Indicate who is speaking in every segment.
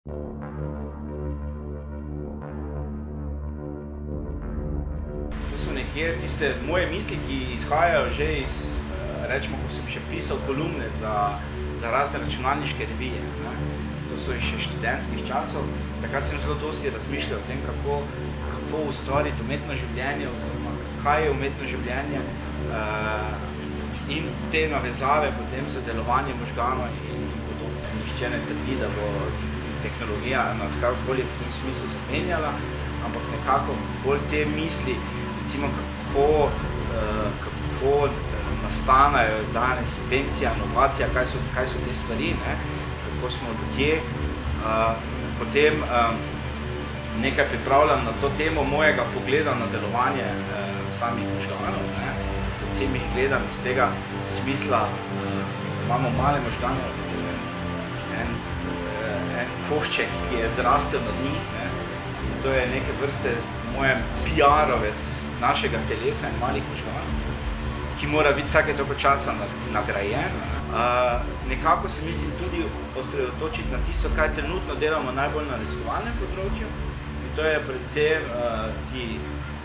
Speaker 1: To so nekje tiste moje misli, ki izhajajo že iz, rečemo, ko sem še pisal kolumne za razne računalniške revije. To so še študentskih časov. Takrat sem zelo dosti razmišljal o tem, kako ustvariti umetno življenje, oziroma kaj je umetno življenje in te navezave potem za delovanje možganov in podobno. Nihče ne trdi, da bo tehnologija nas kakorkoli v tem smislu zamenjala, ampak nekako bolj te misli, recimo kako nastanajo danes invencija, inovacija, kaj so te stvari, kako smo ljudje. Potem nekaj pripravljam na to temo mojega pogleda na delovanje samih možganov. Predvsem jih gledam iz tega smisla, imamo male možgane, en košček, ki je zrastel nad njih. In to je neke vrste mojem PR-ovec našega telesa in malih možganov, ki mora biti vsake toliko časa nagrajen. Nekako se mislim tudi osredotočiti na tisto, kaj trenutno delamo najbolj na raziskovalnem področju. In to je predvsem ti,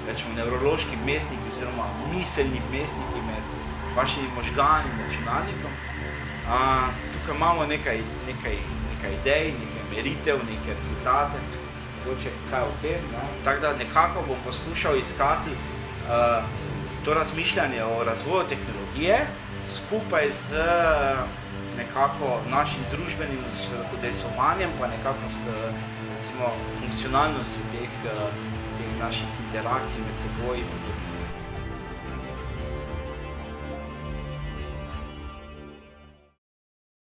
Speaker 1: rečemo, nevrološki vmesniki oziroma miselni vmesniki med vašimi možgani in računalnikom. Tukaj imamo nekaj idej, nekaj meritev, nekaj rezultate, mogoče kaj o tem. Tako da nekako bom poskušal iskati to razmišljanje o razvoju tehnologije skupaj z nekako našim družbenim udejstvovanjem, pa nekako recimo funkcionalnostjo teh naših interakcij med seboj in podobno.